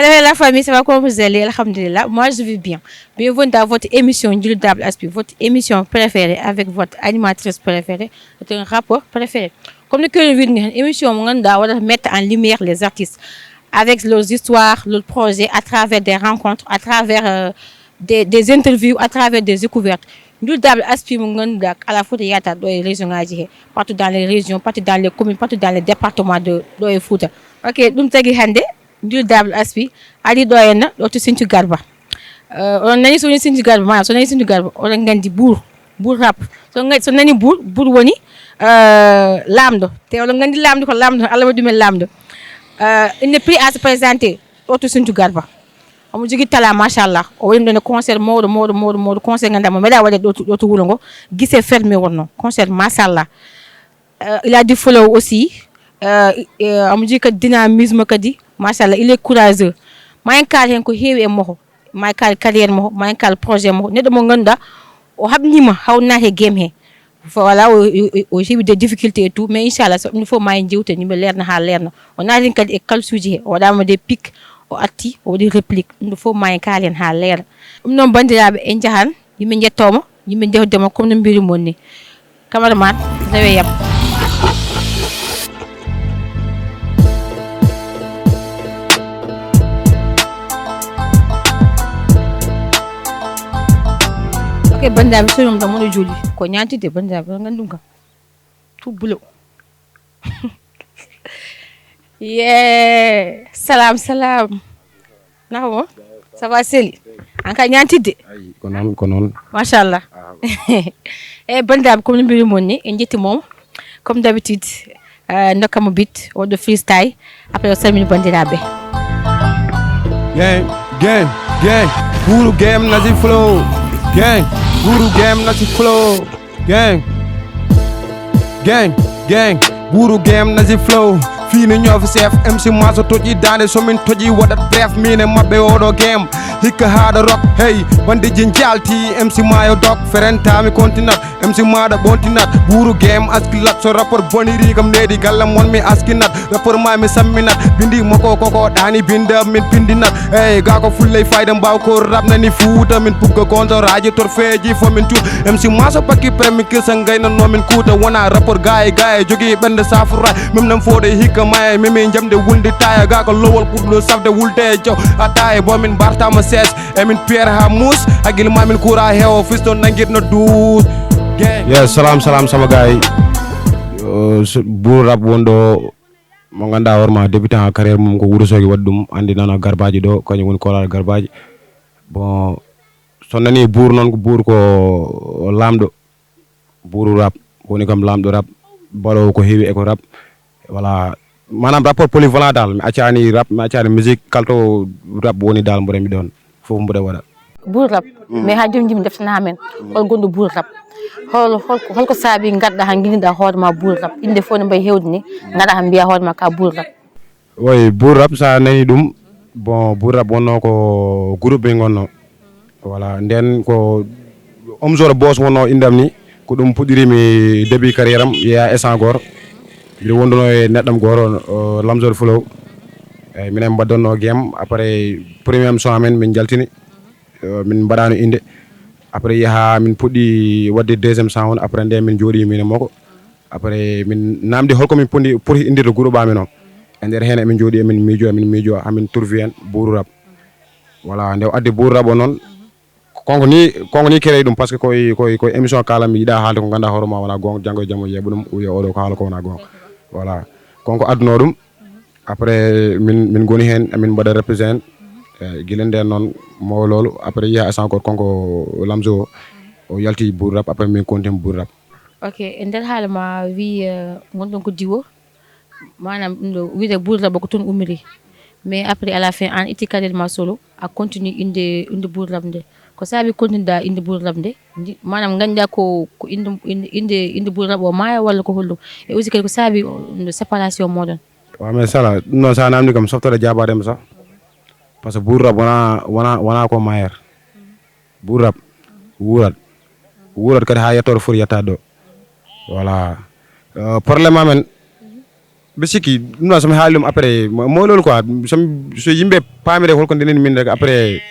Hello la famille, ça va comment vous allez? Alhamdulillah, moi je vais bien. Bienvenue dans votre émission Djulidable Aspi, votre émission préférée avec votre animatrice préférée, votre rapport préféré. Comme nous que une émission on va mettre en lumière les artistes avec leurs histoires, leurs projets, à travers des rencontres, à travers des interviews, à travers des découvertes. Djulidable Aspi à la fois de Yata dans les régions, partout dans les régions, partout dans les communes, partout dans les départements de Fouta. Ok, nous sommes Djulidable Aspi ali doyena oto Sinthiou Garba on nani so Sinthiou Garba ma so nani Sinthiou Garba on ngandi bour rap so nani bour woni lamdo te on ngandi lamdo ko lamdo Allah wadi men lamdo il n'est plus à se présenter oto Sinthiou Garba amu jogi tala machallah o woni don concert modo concert nganda mo meda wadi do wulongo gisse fermé wonno concert machallah il a du flow aussi amu jogi ka dynamisme kadi machallah il est courageux ma kal hen ko heewi e mo ma kal carrière mo ma kal projet mo nedo mo ganda o habnima hawna he game he voilà o heewi des difficultés et tout mais inchallah so il faut ma jewte ni be lerna ha lerna o natin kadi e kal suji he o dama des pics o atti o di réplique il faut ma kalen ha lerna non bandirabe en jahan yimbe jettoma yimbe jewdema comme no mbiri monni cameraman rewe yam. Okay, banda bi soyum da mono joli ko nyanti de banda bi ngandum kam tout bulo yeah salam nako ça va seli anka nyanti de konon machallah e banda bi comme mbiri monni en jetti mom comme d'habitude ndokamo bit o do freestyle après o salmini bandirabe gang guru game nazi flow gang guru game nazi flow gang guru game nazi flow fini ñoo fi chef MC Maso toji dande so min toji wadat bref mine mabbe odo game hikka haada rock hey wande jin jalti MC Mayo dok ferentami continent MC Mada bontinat buru game askilat so rapport boniri kam nedi gallam mon mi askinat rapport ma mi samminat bindi mako koko dani binda min pindinat hey ga ko fullay fayda mbaw ko rap nani fuuta min pugga gonzo raji tor feji fo min tut MC Maso pakki premique sa ngayna no min kuuta wona rapport gaay jogi bende safura mem nam fode hikka may mimi jamde wulde taya ga ko lowol pudlo safde wulde jaw ataye bo min bartama ses e min pierre ha mous agil ma min kura hewo fiston nangir no duus yes salam sama gaay bu rap wondo mo ganda worma débutant carrière mum ko wurosogi waddum andi nana garbaji do ko woni kolal garbaji bon so nani bour non ko bour ko lamdo bouru rap woni kam lamdo rap balo ko heewi e ko rap voilà manam rapport polyvalent dal mi acciani rap mi acciani musique kalto rap woni dal mbo remi don fofu mbo de wada bour rap mais ha jom deftana men hol gondo bour rap hol ko saabi gadda ha ginida hoorema bour rap inde fo ne bay hewde ni ngada ha biya hoorema ka bour rap oui bour rap sa nani dum bon bour rap wonno ko groupe be gonno voilà nden ko omzoro boss wonno indam ni ko dum pudirimi début carrière am ya essangor bi wondono e neddam goro lamzor flow e minen badonno game après premier son amen min jaltini min badano inde après yaha min puddi wadde deuxième son on après nde min jodi min moko après min namdi holko min pundi pour indirde groupe amen on e der hen min jodi min mijo amin tourvien bouru rap voilà nde adde bouru rap non konko ni kere dum parce que koy émission kala mi yida haalde ko ganda horoma wala gonga jango jamo yebudum uyo odo ko haala ko wona gonga voilà konko adno dum après min goni hen min bada represent gilende non mo lolu après ya encore konko lamzo o yalti bour rap après min kontem bour rap ok ender halma wi gondon ko diwo manam ndo wi de bour rap ko ton umri mais après à la fin en itikadel ma solo a continue inde bour rap de ko sabi kontinda inde bour rap de manam ganda ko inde bour rap o maya wala ko hollo e aussi ko sabi no séparation modon wa mais sala non sa namni kam softore jabadem sa parce que bour rap wana ko mayer bour rap wurat kadi ha yettor fur yetta do voilà problème amen be sikki ɗum noon somi haali ɗum après mo lolu quoi so yimɓe paamire holko ndenen min rek après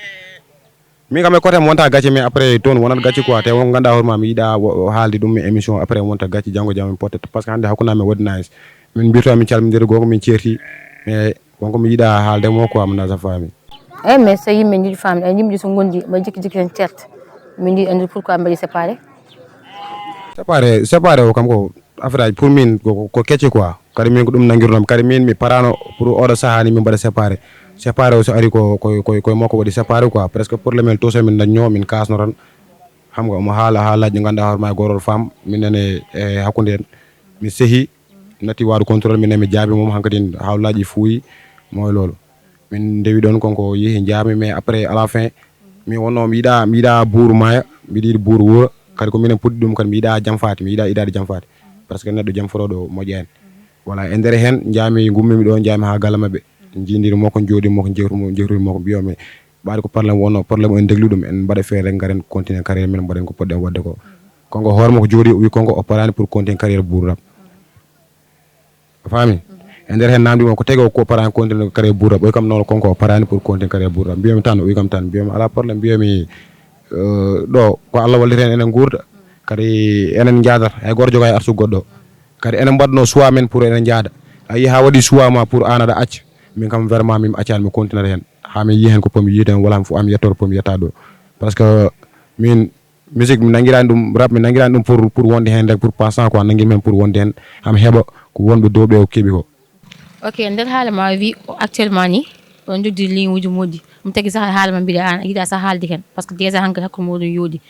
min kam e côté mo wonta gacce mais après toon wonat gacce quoi te won ganduɗa hoorema mi yiiɗa haalde ɗum e émission après wonta gacce janggo jam peut être par ce que hannde hakkunde waɗi nice min mbiyto min calmidiri gogo min ceerti mais wonko mi yiiɗa haalde mo quoi mona sa faami mais so yimɓe jiiɗi famde ay yimɓe so gondi ɓe jikki jikki hen certe min jiiɗi andude pourquoi mbaɗi séparé o kam ko affaire aji pour min ko kecce quoi kadi min ko ɗum nanguirnomi kadi min mi parano pour oɗo saaha ni min mbaɗa séparé o so ari koye makko waɗi séparé quoi presque probléme el to so min dañño min kasno tan xam nga omo haala haalaji ɗi ganduɗa hoorema e gorol femme minene e hakkude en mi seehi natti waɗu contrôle minen mi jaabi mom hankkadi hawlaji fuuyi moy lolu min dewi ɗon konko yeehi jaami mais après à la fin min wonno mi yiɗa buuru maya mbiɗa yiɗi buuru wuuro kadi ko minen puɗɗi ɗum kadi mi yiɗa jam faati mi yiɗa iɗade jam faati par ce que neɗɗo jam foroɗo moƴƴa en voilà e nder hen jaami gummimi ɗo jaami ha galle mabɓe jindiri moko jooɗi moko jehrumi moko mbiyomi ɓaade ko probléme wonno probléme o en degli ɗum en mbaɗa feere garen continuer carrière men mbaɗen ko poɗɗen wadde ko konko hoorema ko jooɗi o wi konko o parani pour continuer carrière buuru rap faami e nder hen namdi ko tagi o ko parani continuer carrière buuru rap ɓoy kam noon konko o parani pour continuer carrière buuru rap mbiyomi tan o wi kam tan mbiyomi ala probléme mbiyomi ɗo ko Allah walliri hen enen guurda kadi enen jadata hay goto joga e arsugue goɗɗo kadi enen mbaɗno choix men pour enen jaada a yi ha waɗi choix ma pour an aɗa acca min kam vraiment min accani mi continuer hen ha min yi hen ko pomi yiide hen wala fo am yettor pomi yetta ɗo par ce que min musique mi nanguirani ɗum rap mi nanguirani ɗum pour wonde hen rek pour passant quoi nanguimi hen pour wonde hen hami heeɓa ko wonɓe dow ɓe o keeɓi ko ok nder haala ma wi actuellement ni on jogdi ligne uji moƴƴi ɗum tagui sah haala ma mbiɗa an a yiiɗa sah haalde hen par ce que déjà hankkadi hakkude moɗon yooɗi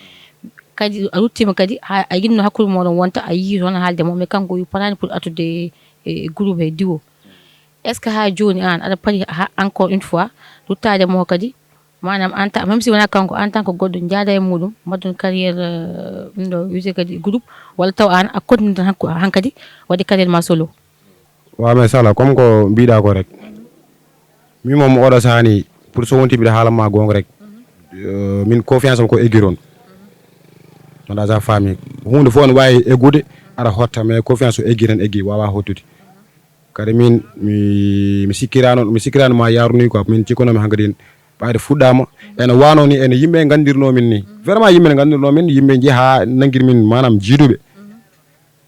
kadi a ruttima kadi a yinno hakkude moɗon wonta a yii toon haalde mo mais kanko wi parani pour attude e groupe e duo est ce que ha joni an aɗa paari encore une fois ruttade mo kadi manam en tant même si wona kanko en tant que goɗɗo jaada e muɗum mbaddon carrière ɗum ɗo wiyete kadi groupe walla taw an a continue tan hankkadi waɗi carrière ma solo wa mais sala comme ko mbiɗa ko rek min moom oɗo sahani pour so wonti mbiɗa haalanma gonga rek min confiance am ko eggiron wonɗa sa faami hunde fof ne wawi eggude aɗa hotta mais confiance o eggi tan eggi wawa hottude kadi min mi sikkirano ma yaruni quoi min cikkunomi hankkadi ɓayde fuɗɗama ene wano ni ene yimɓe gandirnomin ni vraiment yimɓe ne gandirnomin yimɓe jeeha nanguir min manam jiiduɓe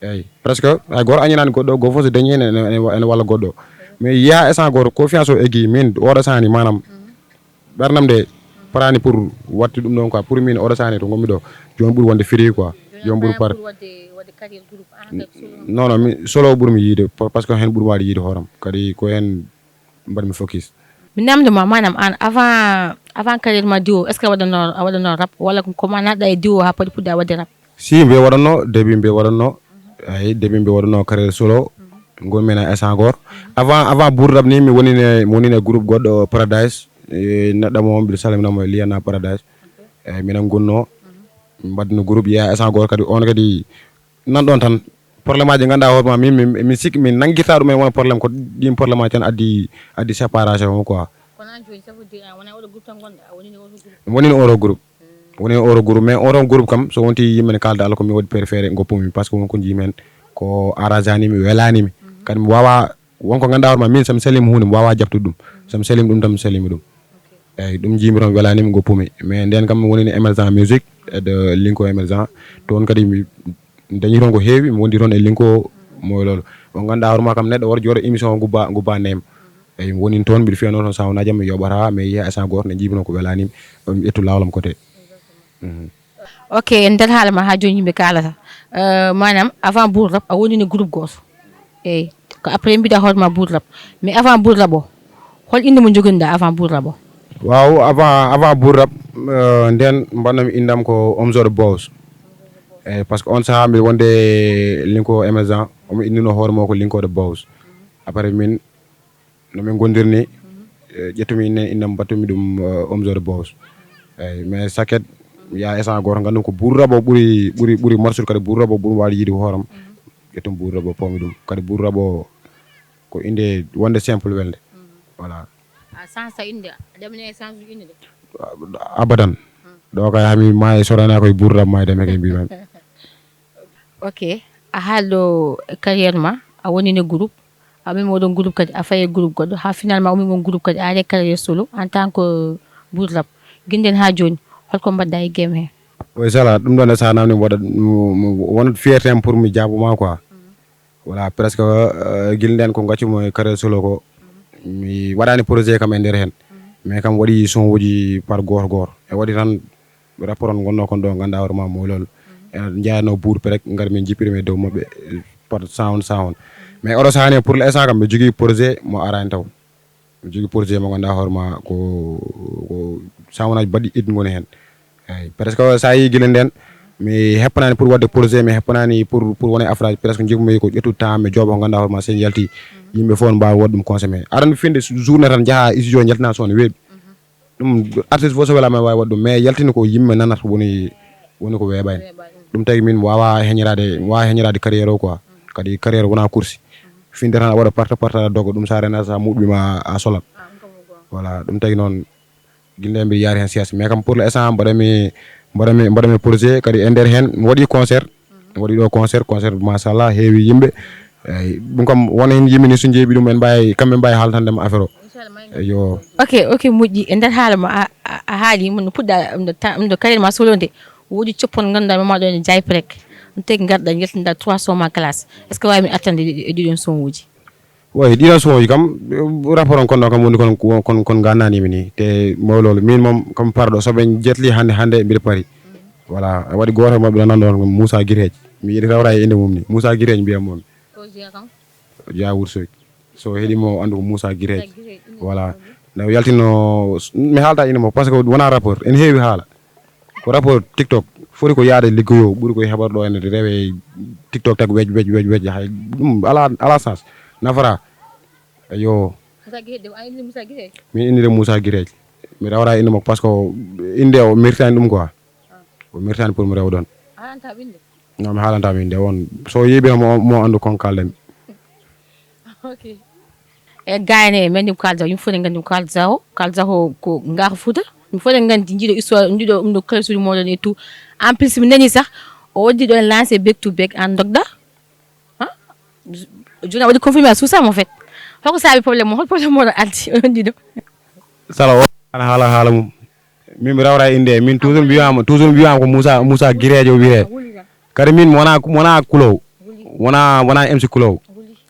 eyyi presque hay goto añanani goɗɗo go fof so dañi ene walla goɗɗo mais yiya essence goto confiance o eggi min oɗo sani manam ɓernam de parani pour watti ɗum ɗon quoi pour min oɗo sani to gommi ɗo joni ɓuuri wonde free quoi joni ɓuuri par non mi solo ɓuurmi yiide par ce que hen ɓuuri wade yiide hooram kadi ko hen mbaɗmi focus mi namdoma manam an avant carrière ma duo est ce que a waɗanno rap walla comment natɗa e duo ha paɗi puɗɗa wadde rap si mbiye waɗanno début mbiye waɗanno ay début mbiye waɗanno carrière solo gonmi hen e Essangor avant bour rap ni mi wonine groupe goɗɗo Paradise neɗɗo mo mbiɗa salminamo e Liana Paradise eyyi minen gonno mbaɗno groupe yeeha Essangor kadi on kadi nanɗon tan probléme aji ganduɗa hoorema min sikki min nanguirta ɗum e wona probléme ko ɗin probléme aji tan addi séparation o quoi wonino oɗo groupe mais oɗon groupe kam so wonti yimɓe ne kalda Allah komi waɗi préféré goppumi par ce que wonko jiimi hen ko arrangeanimi welanimi kadi mi wawa wonko ganduɗa hoorema min somi salima hunde mi wawa jabtude ɗum somi salima ɗum tan mi salimi ɗum eyyi ɗum jiimi toon welanimi goppumi mais nden kam mi wonini émergent musique de linko émergent toon kadi mi dañi toon ko heewi mi wondi toon e linko moy lolo o ganduɗa hoorema kam neɗɗo woto jooɗo émission gubba neme eyyi mi wonini toon mbiɗa fiyano toon sawnajam mi yoɓata mais yiiha essence goto ne jiimi noon ko welanimi mi ƴettu lawlam côté ok nder haala ma ha joni yimɓe kalata manam avant bour rap a wonino groupe goto eyyi ko après mbiɗa hoorema bour rap mais avant bour rap o hol inde mo joguinoɗa avant bour rap o waaw avant bour rap nden mbannomi indam ko Omzo the Boss eyyi par ce que on saaha mbiɗa wonde linko émergent omo indino hooremo ko linko the Boss après min nomin gondirni ƴettumi indam battumi ɗum Omzo the Boss eyyi mais saket ya essence goto gandum ko bour rap o ɓuuri morsude kadi bour rap o ɓuuri wawi yiide hooram ƴettum bour rap o pawmi ɗum kadi bour rap o ko inde wonde simple welde voilà sans inde demne sans inde de abadan ɗo kay hami ma sorana koye bour rap ma deme kay mbiman ok a haalɗo carrière ma a wonino groupe ha min oɗon groupe kadi a faye groupe goɗɗo ha finalement omin on groupe kadi a ari carrière solo en tant que bour rap guinden ha joni holko mbadda e game he oui sala ɗum ɗon e sa namni wonat fierté pour mi jaabuma quoi voilà presque guilden ko gaccimo e carrière solo ko mi waɗani projet kam e nder hen mais kam waɗi son uji par goto goto e waɗi tan rapport on gonno kon ɗo ganduɗa hoore ma moylol en jeyano bour prek ngari min jippirimi e dow mabɓe par sound mais oɗo sahani pour l'instant kam mi jogui projet mo arani taw mi jogui projet mo ganduɗa hoore ma ko sound aji baɗɗi ɗiɗi goni hen eyyi presque sa yi guila nden mi heppanani pour wadde projet mi heppanani pour wona affaire presque jogumi ko ƴettude temps mi jooɓa ko ganduɗa hoore ma sen yalti yimɓe fof mbawa wadde ɗum consommé aɗa finde journée tan jaaha studio jaltina son weeɓi ɗum artiste fof so welama wawi wadde ɗum mais yaltini ko yimɓe nanata woni ko weeɓani ɗum tagui min wawa heñirade carrière o quoi kadi carrière wona course finde tan a waɗa parta aɗa doga ɗum sa renata sa muɗɓima a solat voilà ɗum tagui noon guilɗe mbiɗa yaari hen siyasa mais kam pour l'instant mbaɗami projet kadi e nder hen mi waɗi concert mi waɗi ɗo concert machallah heewi yimɓe eyyi ɗum kam wona hen yimɓe ni so jeeɓi ɗum kamɓe mbawi haalantandema affaire o yo ok moƴƴi e nder haala ma a haali no puɗɗa ɗum ɗo carrière ma solo nde woodi coppon ganduɗa mama ɗo ene jaay prek ɗum tagi garɗa jaltinɗa 3 son ma classe est ce que wawi min attande e ɗiɗon son uji oui ɗiɗon son uji kam rapport on kon ɗo kam woni kon gannanimi ni te mawlolo min moom comme parɗo soɓe jetli hande mbiɗa paari voilà waɗi goto mabɓe ɗo nanɗon Moussa Guireji mi yiɗi rawra e inde mum ni Moussa Guireji mbiyam momi jeya Wourossogui so heeɗimo andu ko Moussa Guireji voilà no yaltino mi haalta inde mo par ce que wona rapport en heewi haala ko rapport TikTok foti ko yaade liggoyo ɓuuri koye heɓata ɗo ene rewe TikTok tag wej hay ɗum ala sens nafara yo min innide Moussa Guireji mi rawra inde makko par ce que inde o mirtani ɗum quoi o mirtani pour mi rewa ɗon non mi haalantama inde won so yiiɓe mo andu kon kaldami e gayne e mendim kalzaw yimɓe fof ne gandi kalzaw ko ngaka Fouta yimɓe fof ne gandi jiiɗo histoire jiiɗo ɗum ɗo kalsuji moɗon et tout en plus mi nani sah o waddi ɗo en lancé back to back en dogda joni a waɗi confirmé a suusama en fait holko saabi probléme hol probléme moɗon addi on ɗiɗo sala o haala mum min mi rawra inde min toujours mbiyama ko Moussa Guirejo wiyete kadi min wona kulow wona MC kulow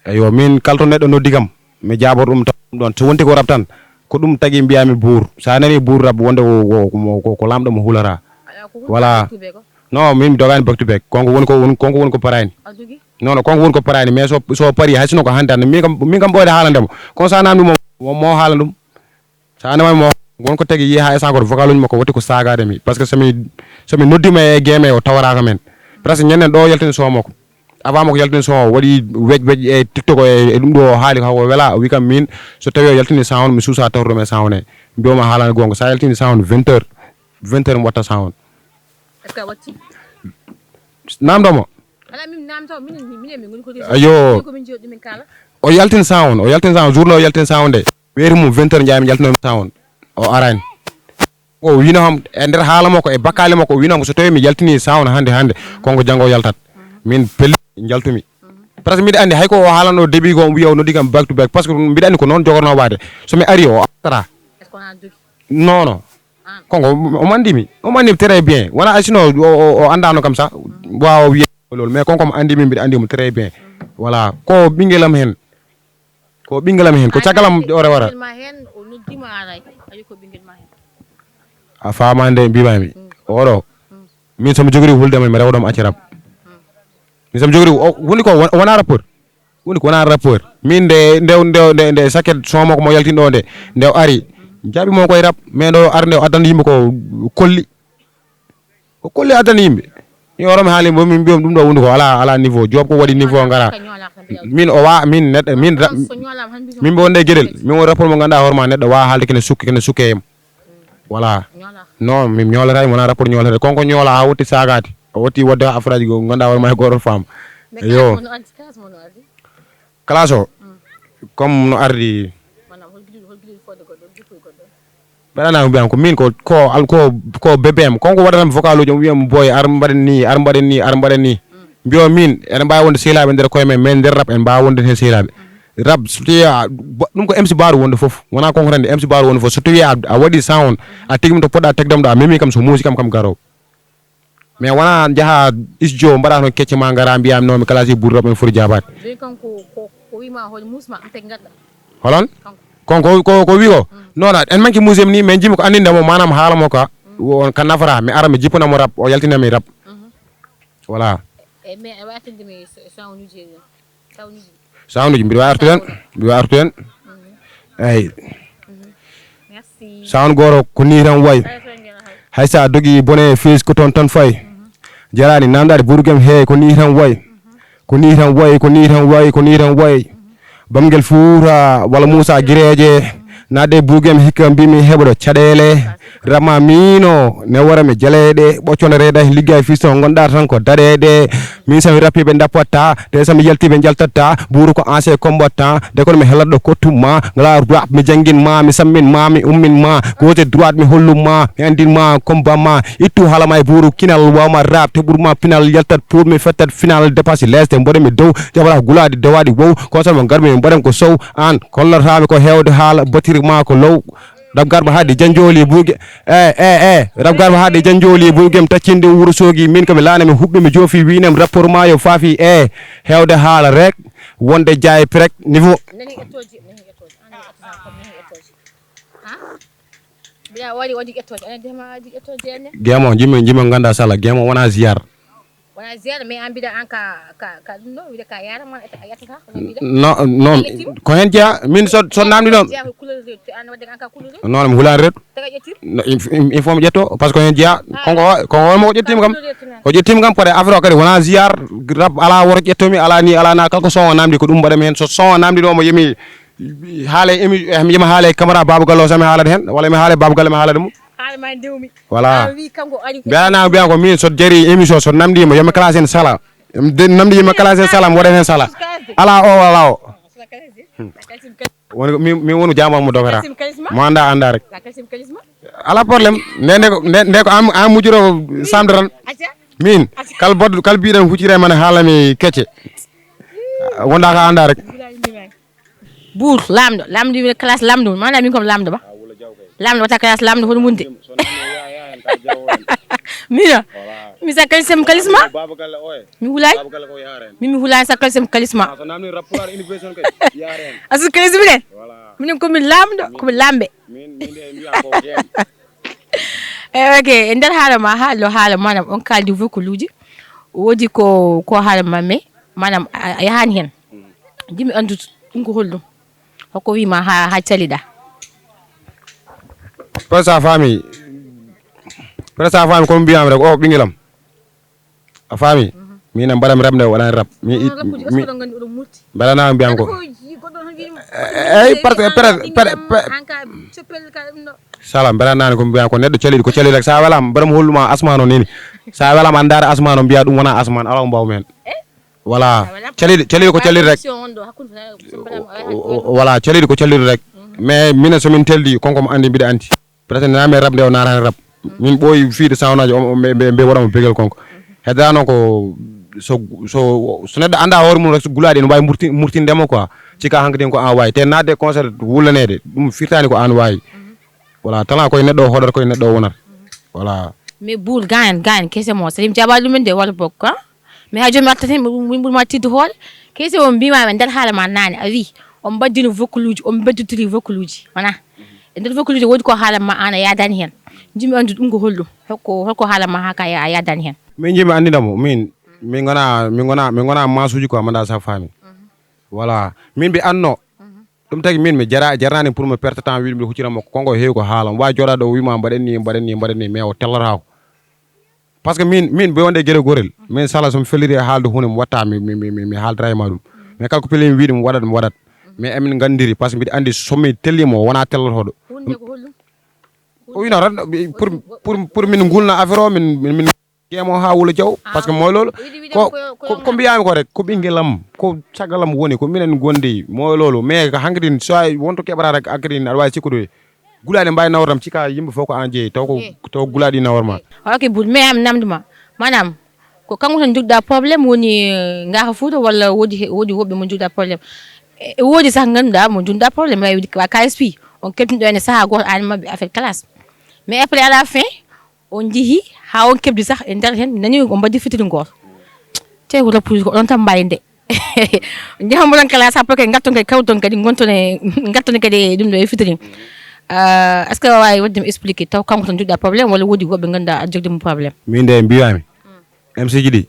eyo min kalto neɗɗo noddi kam mi jaaboto ɗum ɗon so wonti ko rap tan ko ɗum tagui mbiyami bour sa nani bour rap wonde ko lamɗo mo hulata voilà non min mi dogani back to back konko woni ko parani non konko woni ko parani mais so paari hay sino ko hande hande min kam ɓoyde haalandemo kono sa namdi mo haala ɗum sa andemami mo wonko tagui yi ha esankoto vocal uji makko watti ko sagade mi par ce que somi noddima e game o tawaraka men presque ñanden ɗo yaltini son makko avant mako yaltini son o waɗi wej e TikTok e ɗum ɗo haali kako wela o wi kam min so tawi o yaltini sound mi suusa tawtoɗome sound e mbiyoma haalani gonga sa yaltini sound 20 heures mi watta sound est ce que a watti namdomo ayo o yaltin sound journée o yaltin sound de weeri mum 20 heures jeyami yaltinomi sound o arani o wino ham e nder haala makko e bakkali makko o wino ham so tawi mi yaltini sound hande konko janggo yaltat min pelli jaltumi presque mbiɗa andi hayko o haalano début ko wiya o noddi kam back to back par ce que mbiɗa andi ko noon jogorno waade somi ari o attata non konko omo andimi très bien wona asino o andano kam sa wawa wiye lol mais konko mo andimi mbiɗa andimo très bien voilà ko ɓinguelam hen ko caggalam o rewata a famande mbimami oɗo min somi jogori huldema mi rewɗoma accirab min somi jogori woni ko wona rapport min nde saket somako mo yaltinɗo nde ari jaaɓi mo koye rap mais ɗo arde o addana yimɓe ko kolli addana yimɓe yoromi haali min mbiyom ɗum ɗo woni ko ala niveau job ko waɗi niveau gara min mbo wonde gueɗel min won rapport mo ganduɗa hoorema neɗɗo wawa haalde kene sukkeyem voilà non min ñolata wona rapport ñolata konko ñoola ha wotti sagade o wotti wadde affaire aji go ganduɗa hoorema e goto femme yo classe o comme no ardi mbeɗanama mbiyam ko min ko BBM konko waɗanam vocal uji o wiyam boy ar mbaɗen ni mbiyo min eɗen mbawi wonde sehilaɓe nder koye men mais nder rap en mbawa wonde hen sehilaɓe rap so tawi ɗum ko MC Baru wonde fof wona concurrent MC Baru wonde fof so tawi a waɗi sound a tegmi to poɗɗa tegdam ɗo a memi kam so muusi kam garowo mais wona jaaha studio mbaɗa toon kecce ma gara mbiyami noon mi classe ɓurɗo men foti jabade holon ko wi ko non en manque muséum ni mais jimi ko andindemo manam haalamo ka on ka nafara mi ara mi jippanamo rap o yaltinami rap voilà sound uji mbiɗa wawi artu hen eyyi sound goro ko ni tan way haysa dogi bone fils ko toon tan fayi jarani namdade burgam he ko ni tan way ko ni tan way ko ni tan way ko ni tan way bamgel fuura walla Moussa Gireje nadde burgam hikka mbimi heɓoɗo caɗele rama mino ne wara mi jaleɗe ɓoccone reeda liggay fisto gonɗa tan ko daɗeɗe min sami rappiɓe dappatta de sami yaltiɓe jaltatta ɓuuru ko ancien combattant de kono mi helatɗo kottumma ngala rap mi jangguinma mi samminma mi umminma gauche droite mi hollumma mi andinma combat ma ittu haalama e ɓuuru kinal wawma rap te ɓuurma pinal yaltat pour mi fettat final dépasse lesde mboɗemi dow jaɓata gulade dawaɗi wow conseil mo garmi mbaɗen ko sow an kollatami ko hewde haala batirma ko low rab garba haade janjoli buuge rab garba haade janjoli buugem taccinde wuro soogi min komi laana mi huɓɓi mi joofi winam rapport ma yo faafi hewde haala rek wonde jaay prek niveau gemo jimmi ganda sala gemo wona ziyar wona ziyara mais an mbiɗa an ka ɗum ɗo wiide ka yaraman yettata non ko hen jeeya min so namdi ɗon non mi hulani reedu il faut mi ƴetto par ce que ko hen jeeya ko holmo ko ƴettima kam pare affaire o kadi wona ziyar rab ala woto ƴettomi ala ni ala na kala ko son o namdi ko ɗum mbaɗami hen so son o namdi ɗo mo yemi haale mi yima haale camara Babou Gallo sami haalade hen walla mi haale Babou Gallo mi haalade mum voilà mbiyanama mbiyan ko min so jari émission so namdima yomi classe en sala namdima classe en sala mi waɗan hen sala ala o woni min woni jamal mo dogata mo anda rek ala probléme nde ko an mujjuro samde tan min kal biɗen huccire mane haalami kecce wonɗa ka anda rek buur lamdo classe lamdo mana min kom lamdo ba lamdo wata classe lamdo hono munde mina mi sa kalisem kalisma mi hulay mi hulay sa kalisem kalisma asu kalismi den min ko min lamdo ko mi lambe ok nder haala manam on kaldi vokuluji wodi ko haala mamme manam yahani hen jimi andu ɗum ko hollum hoko wima ha calida presa fami kono mbiyami rek o ɓinguelam a faami min mbaɗami rabde waɗani rab mbaɗanama mbiyam ko eyyi par ce que sala mbaɗanani ko mbiyam ko neɗɗo caliɗi ko cali rek sa welama mbaɗami holluma asman o nini sa welama andare asman o mbiya ɗum wona asman ala ko mbawmi hen voilà caliɗi ko caliɗi rek voilà caliɗi ko caliɗi rek mais minen somin teldi konko mo andi mbiɗa andi peut être nami rabde o natani rab min ɓooyi fiide sawnaji ɓe waɗamo begel konko heddata noon ko so neɗɗo anda hoore mum rek so gulaɗi ne wawi murtindemo quoi cika hankkadin ko an wawi te nadde concert wullanede ɗum firtani ko an wawi voilà talent koye neɗɗo o hoɗata koye neɗɗo o wonata voilà mais buur gayen kese mo saɗim jaɓa ɗumen de walla bokk mais ha joni artaten min ɓuurma tidde hoore kese o mbimami nder haala ma nane a wi on mbaddino voculuji on bedditiri voculuji wona e nder voculuji woodi ko haala ma an a yadani hen jimi andu ɗum ko hollum holko haala ma ha ka a yadani hen min jimi andinamo min gona masuji quoi manda sa faami voilà min mbi anno ɗum tagi min mi jarani pour mi perte temps wiɗum mbiɗa hucciranmo konko heewi ko haala mi wawi joɗade o wima mbaɗen ni mais o tellata ko par ce que min be wonde gueɗe gorel min sala somi felliri e haalde hunde mi watta mi haaldata e ma ɗum mais kala ko pelimi wiide mi waɗat mais emin gandiri par ce que mbiɗa andi somi tellimo wona tellotoɗo o wino tan pour min gulna affaire o min ƴeemo ha wuula jaw par ce que moy lolu ko mbiyami ko rek ko ɓinguelam ko caggalam woni ko minen gondi moy lolu mais hankkadin so wonto keɓata rek hankkadin aɗa wawi sikkude gulaɗi mbawi nawordam cika yimɓe fof ko an jeeyi taw gulaɗi naworma ok bud mais am namduma manam ko kanko tan jogɗa probléme woni ngaka Fouta walla woodi woɓɓe mo jogɗa probléme e woodi sax ngannduɗaa mo junda probléme wawi wa KSP on kebtiɗo ene sahaa goto an mabɓe affaire classe mais après à la fin on jeehi ha on kebdi sax e nder hen nani o mbaddi fitiri goto te ko rappouji ko ɗon tan mbawi nde jahambuɗon classe après kadi gatton kadi kawton kadi gattone kadi ɗum ɗo e fitiri est ce que wawi waddemi expliqué taw kanko tan joɗɗa probléme walla woodi goɓɓe ganduɗa aɗa jogdimo probléme min de mbiyami MC ji ɗi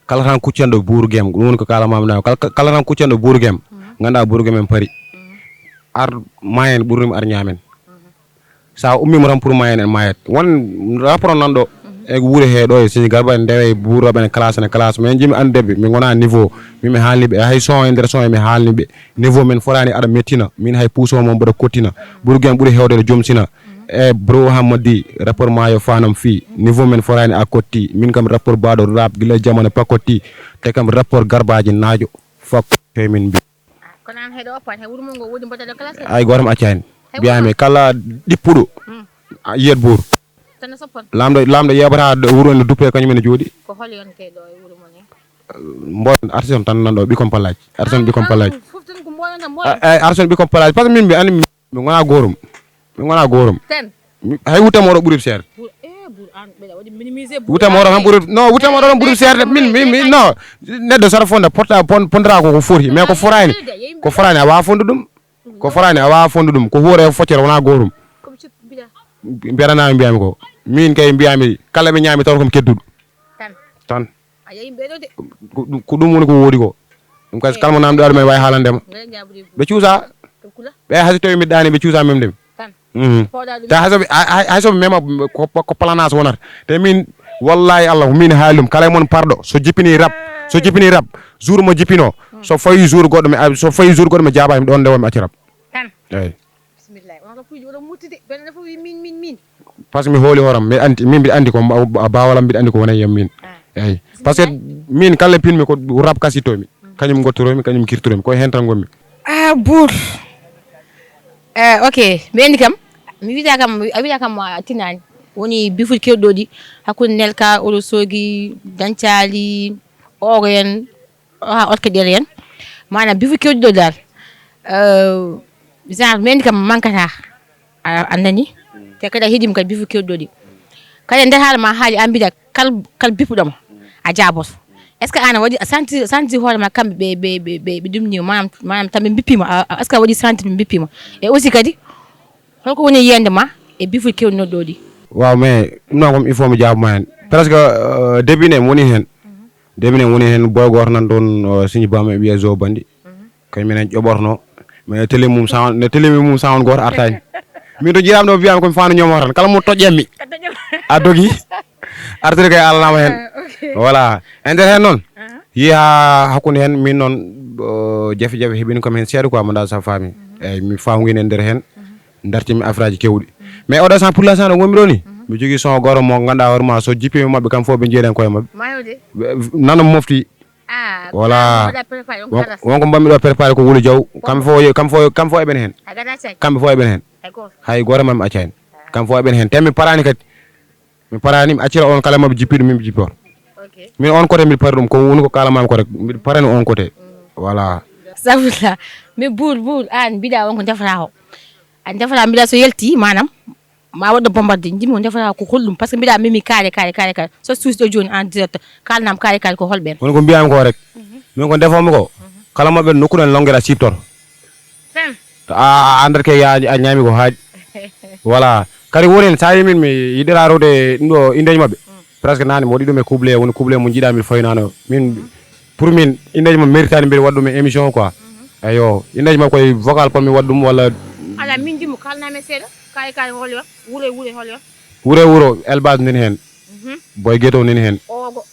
kala tan kuccanɗo buuru gem ɗum woni ko kalamami kala tan kuccanɗo buuru gem ganduɗa buuru gem en paari ar mayen ɓurrimi ar ñamen sa ummima tan pour mayen en mayat won rapport nanɗo e wuure he ɗo e signe garba en ndewe buuroɓe ne classe mais jimi andeɓe min gona niveau mimi haalniɓe hay son e nder son e mi haalniɓe niveau min forani aɗa mettina min hay puuso mo mboɗa kottina ɓuuri guen ɓuuri hewde joom sina e bro hammadi rapport mayo fanam fi niveau men forani a kotti min kam rapport baɗo rap guila jamane pakotti te kam rapport garbaji naajo fakko min mbi kono an heɗo oppat he wuuro mon ngo woodi mbaɗaɗo classe ay gotam accani mbiyami kala ɗippuɗo yiyat buur tan soppon lamɗo yeɓata wuuro ne duppe kañumen jooɗi ko hol yonte ɗo e wuuro mon he mboɗon artisan tan nanɗo ɓikkon pallaji artisan ɓikkon pallaji fof tan ko mboɗon mboɗon ay artisan ɓikkon pallaji par ce que min mbi ani mi gona gorum ten hay wutama oɗo ɓuuri seerde bour an ɓeɗa waɗi minimiser wutama oɗo tan ɓuuri non wutama oɗo tan ɓuuri seerde min non neɗɗo saɗa fonda pondira ko foti mais ko forani a wawa fondu ɗum ko hoore foccere wona gorum mbiyanami mbiyami ko min kay mbiyami kala ɓe ñaami taw kom kedduɗo tan a yeyi ɓeɗo de ko ɗum woni ko woodi ko ɗum kasi kala mo namdiɗa ɗumen wawi haalandema ɓe cuusa ɓe hayso tawi mbiɗa ɗani ɓe cuusa memdemi te haysoɓe mema ko planage wonata te min wallahi allah min haali ɗum kala mon parɗo so jippini rab jour mo jippino so fayi jour goɗɗo mi jaabami ɗon ndewomi acci rab eyyi par ce que mi hooli horam min mbiɗa andi ko bawalam mbiɗa andi ko wona yiyam min eyyi par ce que min kala pinmi ko rab kasittomi kañum gottoromi kañum kirtoromi koye hen tan gonmi bour ok mi andi kam mi wiita kam a wiita kam tinani woni bifuji kewɗo ɗi hakkude Nelka Ourossogui Dancali Ogo en ha Orkadiére en manam bifuji kewɗi ɗo dal genre mi andi kam mankata a nani te kadi a heeɗima kadi bifuji kewɗi ɗo ɗi kadi nder haala ma haali an mbiɗa kala bipuɗoma a jaaboto est ce que an a waɗi sentir hoorema kamɓe ɓe ɗumnima manam tan ɓe bippima est ce que a waɗi sentir ɓe bippima e aussi kadi holko woni yiyande ma e bifuji kewɗi noɗɗo ɗi waaw mais ɗum noon kom il faut mi jaaboma hen presque début ne woni hen boy goto nan ɗon signe bam e wiye zo bandi kañum en ƴoɓorno mais ne télé mum sound goto artani min to jiiramɗo o wiyami komi fano ñomo tan kala mo toƴƴenmi a dogi artiri kay alanama hen voilà e nder hen noon yiya hakkude hen min noon jafe heeɓini komi hen seeɗa quoi mo dal sa faami eyyi mi famguini e nder hen dartimi affaire aji kewɗi mais oɗo san pour l'instant ɗo gonmi ɗo ni mi jogui son goto mo ganduɗa hoorema so jippimi mabɓe kam fof ɓe jeeɗen koye mabɓe nano mofti voilà wonko mbammi ɗo préparé ko Wouly Diaw kamɓe fof eɓen hen hay goto mami accani kamɓe fof eɓen hen te mi parani kadi mi accira on kala mabɓe jippiɗo min jippior min on côté mbiɗa pari ɗum ko woni ko kalamami ko rek mbiɗa parani on côté voilà safrila mais bour an mbiɗa wonko defata ko a defata mbiɗa so yalti manam ma waɗɗo bombardé jimmi ko defata ko holɗum par ce que mbiɗa memi kaare so suusɗo joni en direct kalnam kaare ko holɓen woni ko mbiyami ko rek min ko defomi ko kala mabɓe nokkuɗen longueɗa siptor a andata ke a ñaami ko haaɗi voilà kadi woni hen sa yimin mi yiɗira rewde ɗum ɗo indeji mabɓe presque nane mi waɗi ɗum e coublé woni coublé mo jiiɗa min faynano min pour min indeji mabɓe méritani mbiɗa waɗa ɗum e émission quoi eyo indeji mabɓe koye vocal kon mi waɗa ɗum walla ala min jimmo kalnami seeɗa kay holyon wuure holyon wuro élevage nani hen boy gueto nani hen Ogo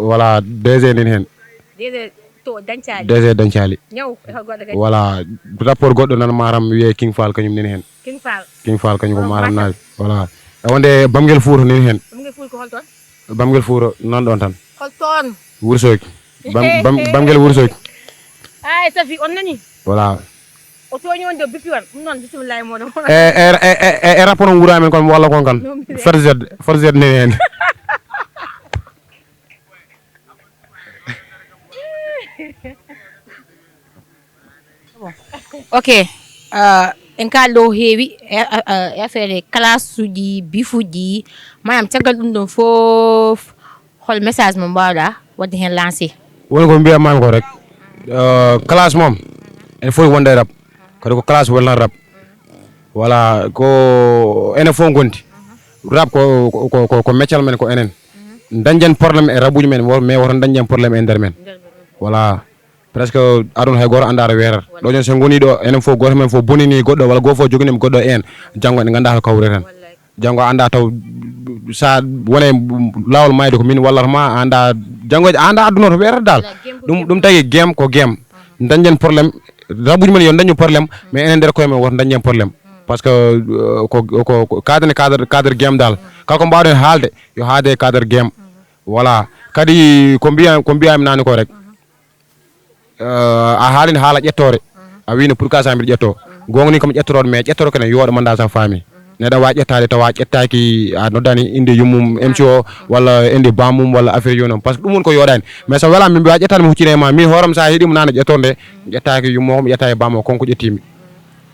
voilà DG nani hen DG Dancali voilà rapport goɗɗo nan maram wiye King Fall kañum nani hen King Fall kañum ko maram naɓe voilà e wonde Bamguel Fouta nani hen Bamguel Fouta nan ɗon tan holton Wourossogui Bamguel Wourossogui ay safi on nani voilà o toñi wonde bippi wan ɗum noon bisimillahi moɗon e rapport on wuuramen kon walla kon kan FRZ nani hen ok en kalɗo heewi e affaire classe uji bifuji manam caggal ɗum ɗon fof hol message mo mbawɗa wadde hen lancé. woni ko mbiyatmami ko rek classe moom ene foti wonde rap kadi ko classe welnan rap voilà ko enen fof gondi rap ko meccal men ko enen dañjen probléme e rabuji men mais woto dañjen probléme e nder men voilà presque aduna hay goto anda to weerata ɗo jon so goni ɗo enen fof goto men fof bonini goɗɗo walla goto fof joginima goɗɗo en janggo en ganda to kawreten janggo anda taw sa wone lawol mayde ko min wallata ma anda janggo anda aduna to weerata dal ɗum tagi game ko game dañjen probléme rabuji men yo dañu probléme mais enen nder koye men woto dañjen probléme par ce que ko cadre game dal kala ko mbawɗen haalde yo haade cadre game voilà kadi ko mbiyami nani ko rek a haalino haala ƴettore a wino pour cas mbiɗa ƴetto gongni komi ƴettoroɗo mais ƴettoro kene yooɗo manda sa faami neɗɗo wawi ƴettade tawa ƴettaki a noddani inde yummum MC o walla inde bamum walla affaire yo noon par ce que ɗum woni ko yooɗani mais so welama min mbiya ƴettade mi huccine ma min hooram sa heeɗima nane ƴettorde nde ƴettaki yummo mi ƴetta e bam o konko ƴettimi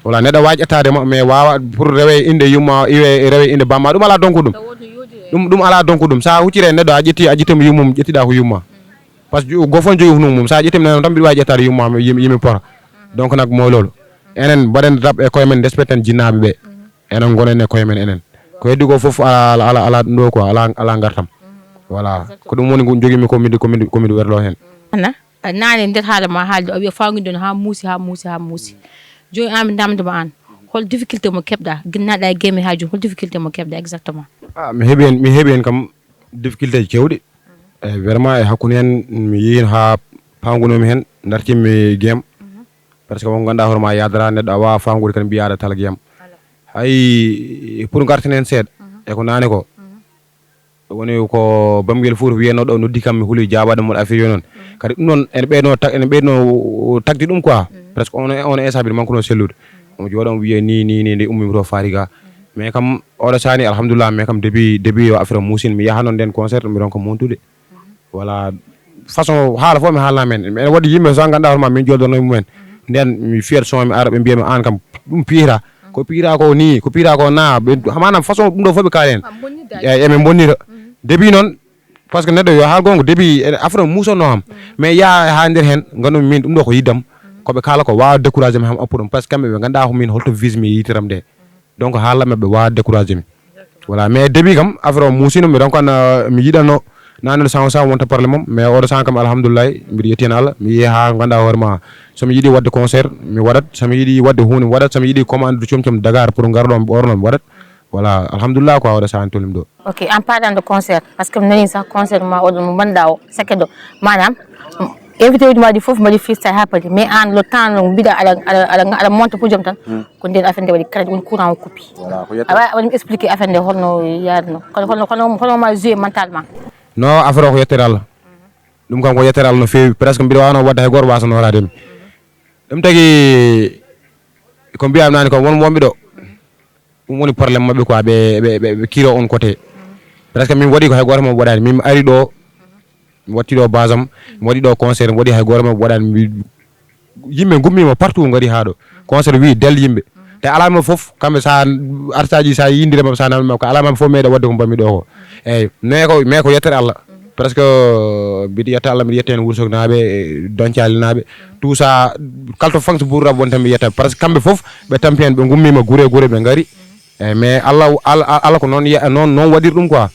voilà neɗɗo wawi ƴettadema mais wawa pour rewe inde yumma iwe rewe inde bamma ɗum ala donku ɗum ala donku ɗum sa huccire neɗɗo a ƴettimo yummum ƴettiɗa ko yumma par ce que go fof jogi hunuk mum sa ƴettimi nane tan mbiɗa wawi ƴettade yumma yimi pora donc nak mooy loolu enen mbaɗen rap e koye men respecten jinnaɓe ɓe enen gonen e koye men enen ko heddi ko fof ala ɗum ɗo quoi ala gartam voilà ko ɗum woni joguimi komiɗo werlo hen nane nder haala ma haalde o wiya fawguidon ha muusi joni an mi damdema an hol difficulté mo keɓɗa ginnaɗa e game ha joni hol difficulté mo keɓɗa exactement mi heeɓi hen kam difficulté ji kewɗi eyyi vraiment e hakkude hen mi yeehi ha pamgunomi hen dartimi game par ce que mo ganduɗa hoorema yadara neɗɗo a wawa famgude kadi mbiya aɗa tala game hay pour garten hen seeɗa e ko nani ko woni ko bamguel Fouta wiyeno ɗo noddi kam mi huuli jabaɗo mon affaire yo noon kadi ɗum noon ene ɓeyno tagdi ɗum quoi presque on instant mbiɗa manque no sellude omo jooɗo omo wiye ni nde ummimi to Fariga mais kam oɗo sani alhamdoulilah mais kam début yo affaire o musine mi yaha noon nden concert mi ronka montude voilà façon haala fof mi haalna men ene waɗi yimɓe so ganduɗa hoorema min joldono mumen nden mi fiyat son mi ara ɓe mbiyami an kam ɗum piira ko piira ko ni ko piira ko na manam façon ɗum ɗo fof ɓe kaali hen emin bonnita début noon par ce que neɗɗo yo haal gonga début affaire o musonno ham mais yaa ha nder hen gandumi min ɗum ɗo ko yiddam koɓe kala ko wawa découragé mi ham appu ɗum par ce que kamɓe ɓe ganduɗa ko min holto vise mi yitiram nde donc haallaɓe ɓe wawa découragé mi voilà mais début kam affaire o musino mi ronkana mi yiɗanno nanno sa wonta probléme mom mais oɗo san kam alhamdoulillahi mbiɗa yetti hen Allah mi yeehi ha ganduɗa hoorema somi yiiɗi wadde concert mi waɗat somi yiiɗi wadde hunde mi waɗat somi yiiɗi commande comcom Dakar pour garɗo mi ɓorno mi waɗat voilà alhamdulillah quoi oɗo sahani tolim ɗo ok en parlant de concert par ce que mi nani sah concert ma oɗon mo banduɗa o saket o manam invité uji maɗi foof mbaɗi freestyle ha paadi mais an le temps no mbiɗa aɗa monta pour joom tan ko nden affaire nde waɗi kala woni courant o coupi awa waɗimi expliqué affaire nde holno yarno hono ma joué mentalement non affaire o ko yettere Allah ɗum kam ko yettere Allah no feewi presque mbiɗa wawno wadde hay goto wasanorade mi ɗum tagui ko mbiyami nani ko wonɓe ɗo ɗum woni probléme mabɓe quoi ɓe kiro on côté presque min waɗi ko hay goto mabɓe waɗani min ari ɗo mi watti ɗo base am mi waɗi ɗo concert mi waɗi hay goto mabɓe waɗani yimɓe gummima partout gari ha ɗo concert wi del yimɓe te alama foof kamɓe sa artiste ji sa yindire mabɓe sa namdi mabɓe ko alama foof meeɗa wadde ko mbammi ɗo ko eyyi mais ko yettere Allah presque mbiɗa yetta Allah mbiɗa yetta hen Wourossogui naaɓe Doncali naaɓe tout ça kala to fanke ɓuuri rab won tan mi yetta par ce que kamɓe foof ɓe tampi hen ɓe gummima guure ɓe gaari eyyi mais Allah ko noon waɗiri ɗum quoi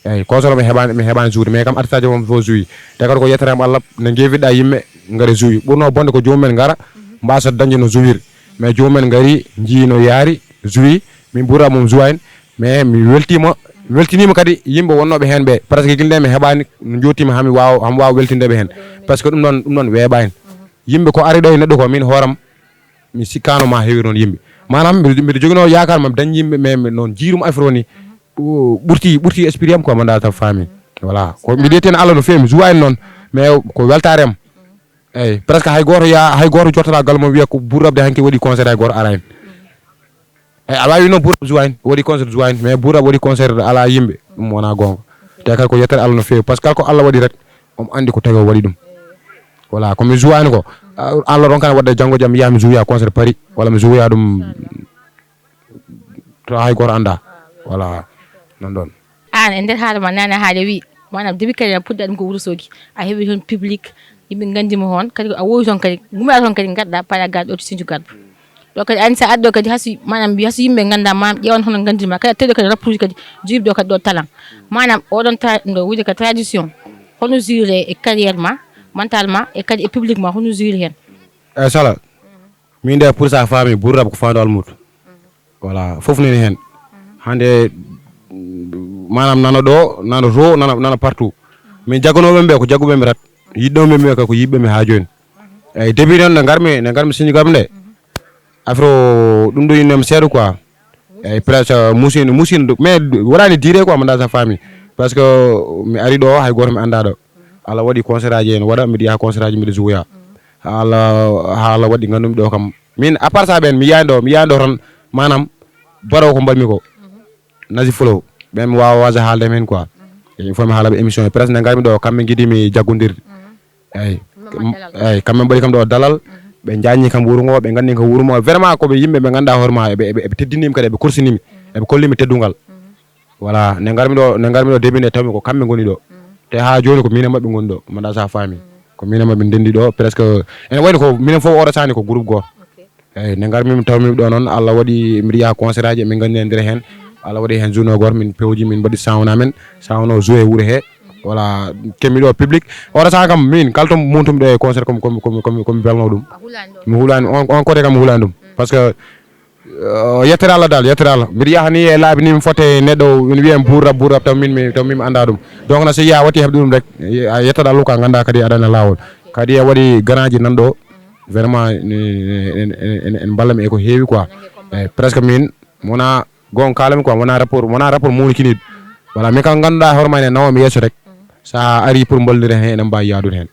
eyyi concert mi heɓani joude mais kam artiste ji mom fo jouyi te kadi ko yetterema Allah ne gueviɗa yimɓe gaari jouyi ɓurno bonde ko jomumen gara mbasa dañde no jouir mais jomumen gaari jii no yaari jouyi min ɓuura mom jouwani mais mi weltinima kadi yimɓe wonnoɓe hen ɓe par ce que guilɗe mi heɓani no jottima hami wawa weltindeɓe hen par ce que ɗum ɗon weeɓani yimɓe ko ari ɗo e neɗɗo ko min hooram mi sikkano ma heewi noon yimɓe manam mbiɗa joguino yakar mami dañ yimɓe mais noon jiirum affaire o ni ɓurti esprit am quoi manda tan faami voilà ko mbiɗa yetti hen Allah no fewi mi jouwani noon mais ko weltare am eyyi presque hay goto jottata galmo wiya ko ɓuurrabde hanki waɗi concert hay goto ara hen eyyi aɗa wawi noon ɓuurrab jouwani waɗi concert jouwani mais ɓuurrab waɗi concert ala yimɓe ɗum wona gonga te kadi ko yettere Allah no fewi par ce que kala ko Allah waɗi rek omo andi ko tagi o waɗi ɗum voilà comme mi jouani ko Allah ron kan wadde jango jam yami jouya concert Paris wala mi jouya dum to hay gor anda voilà non don an e nder haala ma nane haale wi manam debi kadi pudda ɗum ko Wourossogui a heeɓi toon public yimɓe gandima hon kadi a wowi toon kadi gumɗa toon kadi gadɗa para garɗo to Sinthiou Garba ɗo kadi andi sa addo kadi hasu manam hasu yimɓe ganda manam ƴewan hono gandima kadi teddo kadi rappuji kadi juiɓe ɗo kadi ɗo talent manam oɗon ɗo wiide ka tradition hono juré e carrière ma mentalement e kadi e public ma hono juré hen e sala min de pour sa famille burrab ko fando almuto voilà fof neni hen hande manam nana ɗo nana to nana partout min jagganoɓe ɓe ko jagguɓe mi rat yidɗoɓe ɓe ko yiɓɓe mi ha joni eyyi début noon nde garmi Sinthiou Garba nde affaire ɗum ɗo innemi seeɗa quoi eyyi presque musine mais waɗani diré quoi manda sa famille par ce que mi ari ɗo hay goto mi anda ɗo Allah waɗi concert aji en waɗa mbiɗa yaha concert aji mbiɗa jouya Allah waɗi gandumi ɗo kam min à part ça ɓen mi yiyani ɗo tan manam baraw ko mbalmi ko Nazy Flow ɓen mi wawa wasa haalde men quoi il faut mi haalaɓe émission e presque nde garmi ɗo kamɓe guiɗimi jaggodirde eyyi kamɓe mbaɗi kam ɗo dalal ɓe jañi kam wuuro ngo ɓe gandi ko wuuro ngo vraiment koɓe yimɓe ɓe ganduɗa hoore ma eɓe teddinimi kadi eɓe korsinimi eɓe kollimi teddugal voilà nde garmi ɗo début nde tawmi ko kamɓe goni ɗo te ha joni ko minen mabɓe goni ɗo mbaɗa sa faami ko minen mabɓe ndendi ɗo presque ene wayno ko minen foof oɗo sani ko groupe goto eyyi nde garmimi tawmimi ɗo noon Allah waɗi mbiɗa yaha concert aji min gandi e nder hen Allah waɗi hen journée goto min pewji min mbaɗi sound amen sound o joué wuuro he voilà kemmi ɗo public oɗo saha kam min kala to montumi ɗo e concert komi belno ɗum mi hulani on côté kam mi hulani ɗum par ce que yettere Allah dal yettere Allah mbiɗa yaha ni e laabi ni mi fotte neɗɗo ene wiya burrab taw min mi anda ɗum donc no so yiya watti heɓde ɗum rek a yettata Allah ka ganda kadi aɗana lawol kadi e waɗi grand ji nanɗo vraiment en ballami e ko heewi quoi eyyi presque min wona gon kalami quoi wona rapport mawni kiniɗo voilà min kam ganduɗa hoore ma ene nawami yesso rek sa ari pour bollire hen enen mbawi yadude hen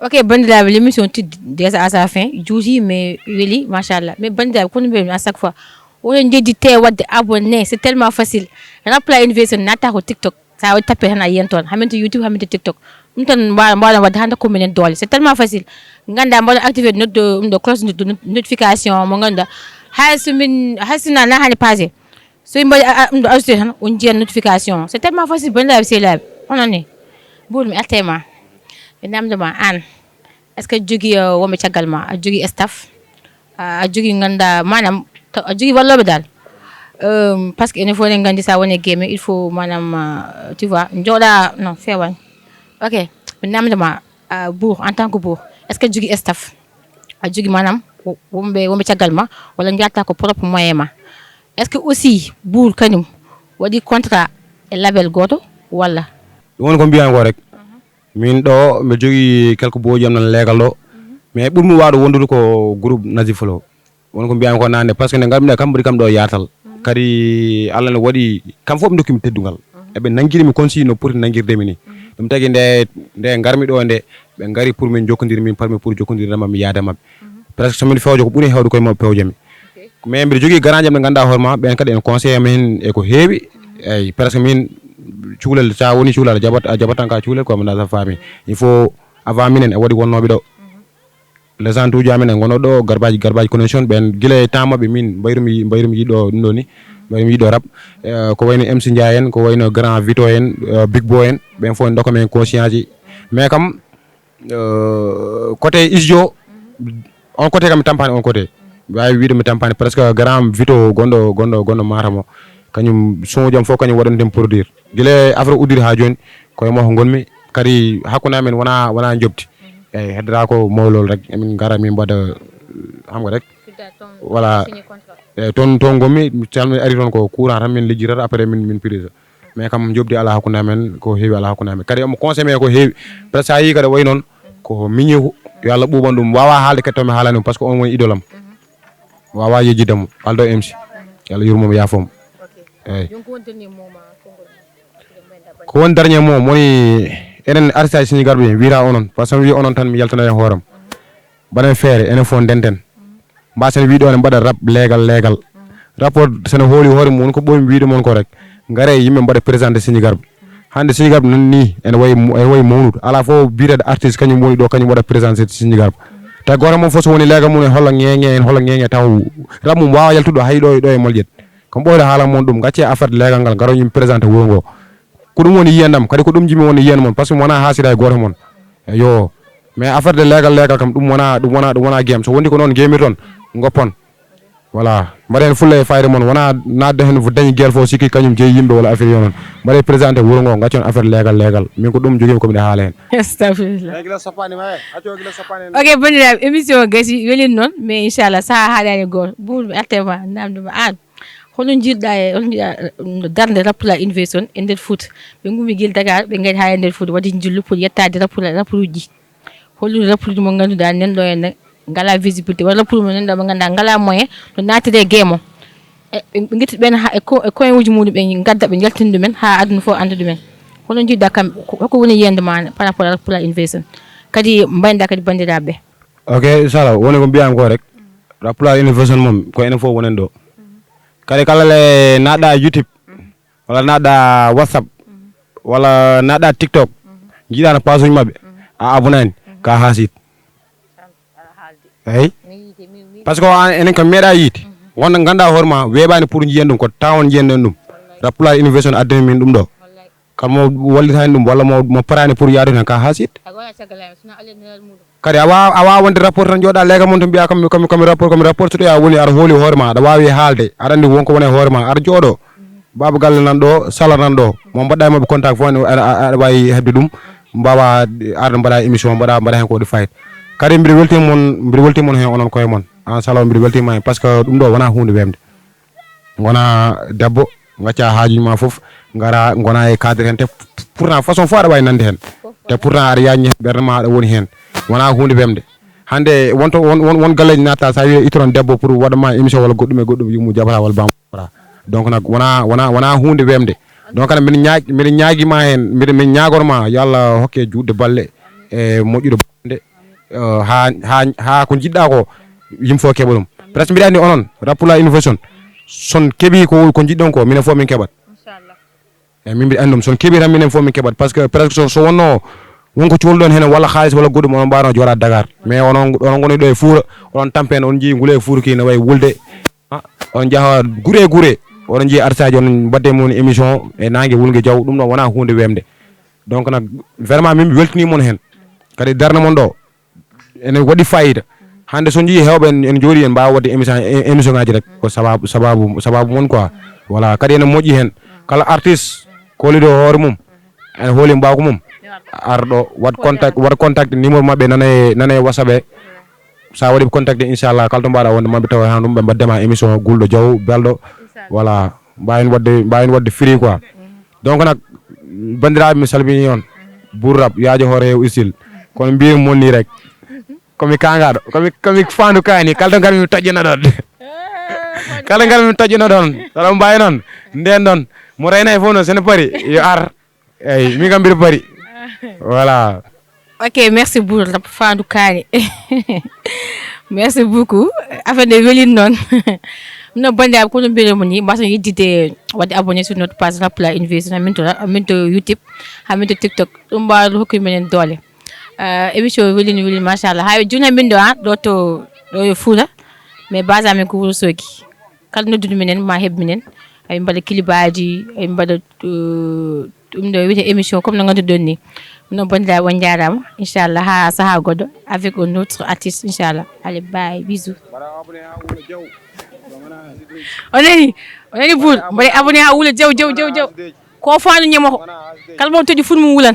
ok bandiraɓe l' émission tidde déjà à sa fin juuti mais weeli machallah mais bandiraɓe kono mbiyami à chaque fois oɗon jeddite wadde abonné c'est tellement facile rappela innovation natta ko TikTok sa waɗi tappe tan a yiyan toon hamin to YouTube hamin to TikTok ɗum tan mbawɗon wadde hande ko minen doole c'est tellement facile ganda mbaɗon activé ɗum ɗo cloche de notification mo ganduɗa haysina na hani passé so mbaɗi ɗum ɗo ajouté tan on jiyan notification c'est tellement facile bandiraɓe sehlaɓe onon ni ɓuurmi attema ɓe namdoma an est ce que jogui wonɓe caggal ma a jogui staff a jogui ganda manam a jogui walloɓe dal par ce que enen fof eɗen gandi sa woni game il faut manam tu vois jooɗa non fewani ok ɓe namdoma bour en tant que bour est ce que jogui staff a jogui manam wonɓe caggal ma walla jiyata ko propre moyen ma est ce que aussi bour kañum waɗi contrat e label goto walla woni ko mbiyani ko rek min ɗo mbiɗa jogui quelque boji am nan leegal ɗo mais ɓurmi wawde wondude ko groupe Nazy Flow woni ko mbiyami ko nande par ce que nde garmi nde kam mbaɗi kam ɗo yatal kadi Allah ne waɗi kam fof ɓe dokkimi teddugal eɓe nanguirimi comme si no poti nanguirdemi ni ɗum tagui nde garmi ɗo nde ɓe gari pour min jokkodir min parmi pour jokkodirde mabɓe yaade mabɓe presque somin fewjo ko ɓuuri hewde koye mabɓe pewjami mais mbiɗa jogui grand jam ɓe ganduɗa hoore ma ɓen kadi en conseillé min e ko heewi eyyi presque min cuulel sa woni cuulal a jaɓat tan ka cuulel quoi manda sa faami il faut avant minen e waɗi wonnoɓe ɗo les gens uji amen en gono ɗo garbaji connection ɓen guila e temps mabɓe min mbayrumi yiɗɗo ɗum ɗo ni mbayrumi yiɗɗo rap ko wayno MC Ndiaye en ko wayno grand Vito en Big Boy en ɓen fof en dokka men conscience ji mais kam côté isdio on côté kam mi tampani on côté wawi wiide mi tampani presque grand Vito gonɗo Matamo kañum son jam fof kañum waɗanten produire guila affaire uddiri ha joni koye makko gonmi kadi hakkude amen wona jobti eyyi heddora ko mawlol rek emin gara min mbaɗa hamga rek voilà eyyi toon gommi calmi ari toon ko courant tan min lijjirata après min prise mais kam jobdi ala hakkude amen ko heewi ala hakkude amen kadi omo consommé ko heewi presque sa yi kadi way noon ko miñi yo Allah ɓuuɓan ɗum wawa haalde kadi tomi haalani ɗum par ce que on woni idole am wawa yejjidemo Aldo MC yo Allah yurmomo yafomo eyyi ko woni dernier mot woni enen artiste Sinthiou Garba wiyata onon par ce que mi wi onon tan mi yaltana e hooram mbaɗen feere enen fof ndenten mbasen wiiɗo ne mbaɗa rap leegal rapport sene hooli hoore mum woni ko ɓoomi wiide moon ko rek ngare yimɓe mbaɗa présenté Sinthiou Garba hande Sénégal nan ni en way mawnude ala fo birede artiste kañum woni do kañum wada présenter Sénégal ta goto mom fo so woni lega mun holla ngenge taw ramum wawa yaltudo haydo do e moljet ko boyda hala mon dum gacce affaire legal ngal garo yim présenter wuro ngo ko dum woni yendam kadi ko dum jimi woni yen mon parce que wona hasira e goto mon yo mais affaire de legal kam dum wona game so wondi ko non game ton ngoppon voilà mbaɗen fulla e fayre mon wona nadde hen fo dañi guel fo sikki kañum jeeyi yimɓe walla affaire yo non mbaɗe présenté wuro ngo gaccon affaire legal min ko ɗum joguimi komiɗe haala hen astafirullah ok bandiraɓe émission gasi welin noon mais inchallah saha haalani goto ɓurɓe attema namdema an holno jiɗɗa e holno jiɗɗa darde rappula innovation e nder Fouta ɓe gumi guel Dakar ɓe gari ha e nder Fouta waɗi jillu pour yettade rappuluji hollude rappuluji mo ganduɗa nanɗo henne ngala visibilité walla pour mo nanɗo mo ganduɗa ngala moyen no natire guemo ɓe guetti ɓen e coin uji muɗum ɓe gadda ɓe jaltina ɗumen ha aduna fof anda ɗumen hono jiɗɗa kamɓe hoko woni yiyande ma par rapport à rappula innovation kadi mbaynoɗa kadi bandiraɓe ok sala woni ko mbiyami ko rek rappula innovation mom ko enen fof wonen ɗo kadi kala le naɗa YouTube walla naɗa WhatsApp walla naɗa TikTok jiiɗano page uji mabɓe a abonani ka hasit eyi par ce que enen kam meeɗa yiide wonno ganduɗa hoorema weeɓani pour jiyen ɗum ko tawon jiyen ɗen ɗum rappula innovation addani min ɗum ɗo kala mo wallita hen ɗum walla mo parani pour yaade hen ka hasit kadi a wawa wonde rapport tan jooɗa lega mon to mbiya komi rapport so ɗoya woni aɗa hooli hoorema aɗa wawi haalde aɗa andi wonko woni hoorema aɗa jooɗo baba galle nan ɗo sala nan ɗo mo mbaɗɗa e mabɓe contact fo aɗa wawi hebde ɗum mbawa arde mbaɗa émission mbaɗa hen ko waɗi fayit kadi mbiɗa weltimon hen onon koye mon an salo mbiɗa weltima hen par ce que ɗum ɗo wona hunde wemde gona debbo gacca haajuji ma foof gara gona e cadre hen te pourtant façon fo aɗa wawi nande hen te pourtant aɗa yañi ɓerde ma aɗa woni hen wona hunde wemde hande won galleji natta sa wi itoron debbo pour waɗama émission walla goɗɗum e goɗɗum yumu jabata walla bamara donc nak wona hunde wemde donc kana mbiɗa ñaaguima hen min ñagorma yo Allah hokke juutde balle e moƴƴude bande ha ko jiɗɗa ko yimɓe fof keeɓa ɗum presque mbiɗa andi onon rappula innovation son keeɓi ko jiɗɗon ko minen fof min keeɓat eyyi min mbiɗa andi ɗum son keeɓi tan minen fof min keeɓat par ce que presque so wonno wonko cohluɗon hen walla haalis walla goɗɗum onon mbawno jooɗa Dakar mais onon goni ɗo e Fouta onon tampen on jii guule e Fouta ki ne wayi wulde on jaaha guure oɗon jii arsaji on mbadde mon émission e nangue wulgue Diaw ɗum ɗon wona hunde wemde donc nak vraiment min weltinimon hen kadi darde mon ɗo ene waɗi fayida hande so jii hewɓe en jooɗi en mbawa wadde émission ngaji rek ko sababu mon quoi voilà kadi ene moƴƴi hen kala artiste koliɗo hoore mum ene hooli mbawko mum arɗo waɗ contact numéro mabɓe nane WhatsApp e sa waɗi contacté inchallah kala to mbaɗa wonde mabɓe tawa han ɗum ɓe mbaddema émission Gulɗo Diaw belɗo voilà mbawin wadde free quoi donc nak bandiraɓe mi salmini on Bourrap yaajo hoore hew isil kono mbiyimi mon ni rek komi kangaɗo komi fandu kani kala to garmi mi tojjina ɗon kala garmi mi tojjina ɗon saɗa mbawi noon nden ɗon mo reyna e fof noon sene paari yo ar eyyi min kam mbiɗa paari voilà ok merci Bourrap fandu kani merci beaucoup affaire de welin noon no bandiraɓe kono mbiyatemo ni mbaton yeddide wadde abonné sur notre page rappula innovation min to YouTube hamin to TikTok ɗum mbawa hokkude menen doole émission welin machallah ha joni ha min ɗo ɗo yo Fouta mais base amen ko Wourossogui kala noddude minen ma heeb minen ay mbaɗa kilibaji ay mbaɗa ɗum ɗo wiyete émission comme no ganduɗon ni no bandiraɓe on jarama inchallah ha saaha goɗɗo avec un autre artiste inchallah allez bye bisous onani Bour mbaɗa abonné ha Woulo Diaw ko fandu ñamoko kala mo toƴƴi fut mum wulan